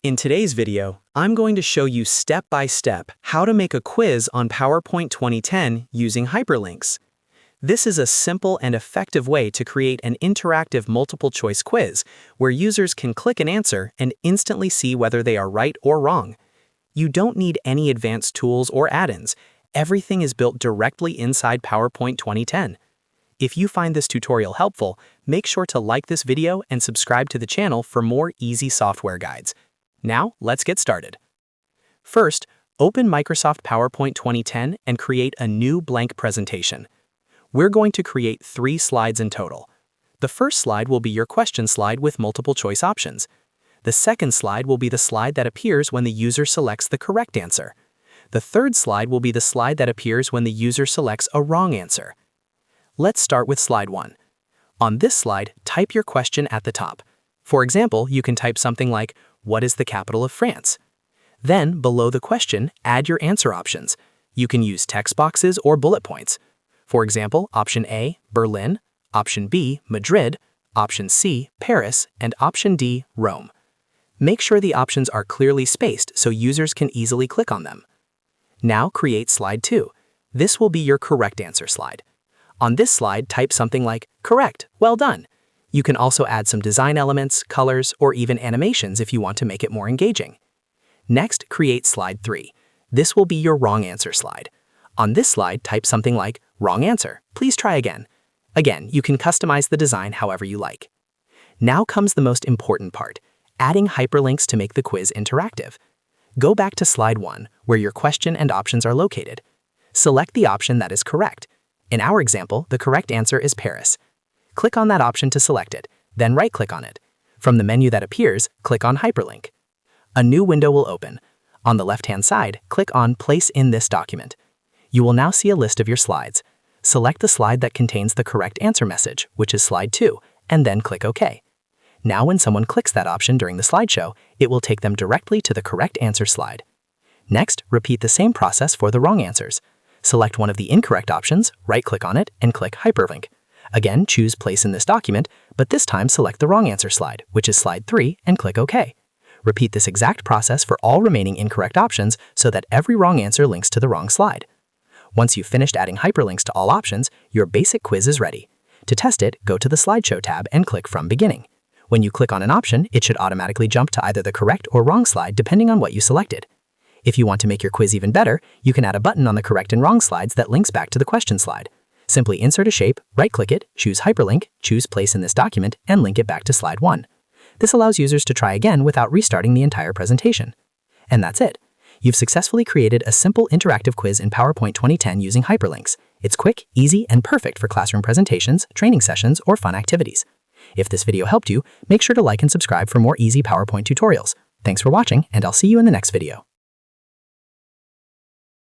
In today's video, I'm going to show you step by step how to make a quiz on PowerPoint 2010 using hyperlinks. This is a simple and effective way to create an interactive multiple-choice quiz where users can click an answer and instantly see whether they are right or wrong. You don't need any advanced tools or add-ins. Everything is built directly inside PowerPoint 2010. If you find this tutorial helpful, make sure to like this video and subscribe to the channel for more easy software guides. Now, let's get started. First, open Microsoft PowerPoint 2010 and create a new blank presentation. We're going to create 3 slides in total. The first slide will be your question slide with multiple choice options. The second slide will be the slide that appears when the user selects the correct answer. The third slide will be the slide that appears when the user selects a wrong answer. Let's start with slide 1. On this slide, type your question at the top. For example, you can type something like, "What is the capital of France?" Then, below the question, add your answer options. You can use text boxes or bullet points. For example, option A, Berlin, option B, Madrid, option C, Paris, and option D, Rome. Make sure the options are clearly spaced so users can easily click on them. Now create slide 2. This will be your correct answer slide. On this slide, type something like, "Correct, well done." You can also add some design elements, colors, or even animations if you want to make it more engaging. Next, create slide 3. This will be your wrong answer slide. On this slide, type something like, "Wrong answer, please try again." Again, you can customize the design however you like. Now comes the most important part, adding hyperlinks to make the quiz interactive. Go back to slide 1, where your question and options are located. Select the option that is correct. In our example, the correct answer is Paris. Click on that option to select it, then right-click on it. From the menu that appears, click on Hyperlink. A new window will open. On the left-hand side, click on Place in this document. You will now see a list of your slides. Select the slide that contains the correct answer message, which is slide 2, and then click OK. Now when someone clicks that option during the slideshow, it will take them directly to the correct answer slide. Next, repeat the same process for the wrong answers. Select one of the incorrect options, right-click on it, and click Hyperlink. Again, choose Place in this document, but this time select the wrong answer slide, which is slide 3, and click OK. Repeat this exact process for all remaining incorrect options so that every wrong answer links to the wrong slide. Once you've finished adding hyperlinks to all options, your basic quiz is ready. To test it, go to the Slideshow tab and click From Beginning. When you click on an option, it should automatically jump to either the correct or wrong slide depending on what you selected. If you want to make your quiz even better, you can add a button on the correct and wrong slides that links back to the question slide. Simply insert a shape, right-click it, choose Hyperlink, choose Place in this document, and link it back to slide 1. This allows users to try again without restarting the entire presentation. And that's it. You've successfully created a simple interactive quiz in PowerPoint 2010 using hyperlinks. It's quick, easy, and perfect for classroom presentations, training sessions, or fun activities. If this video helped you, make sure to like and subscribe for more easy PowerPoint tutorials. Thanks for watching, and I'll see you in the next video.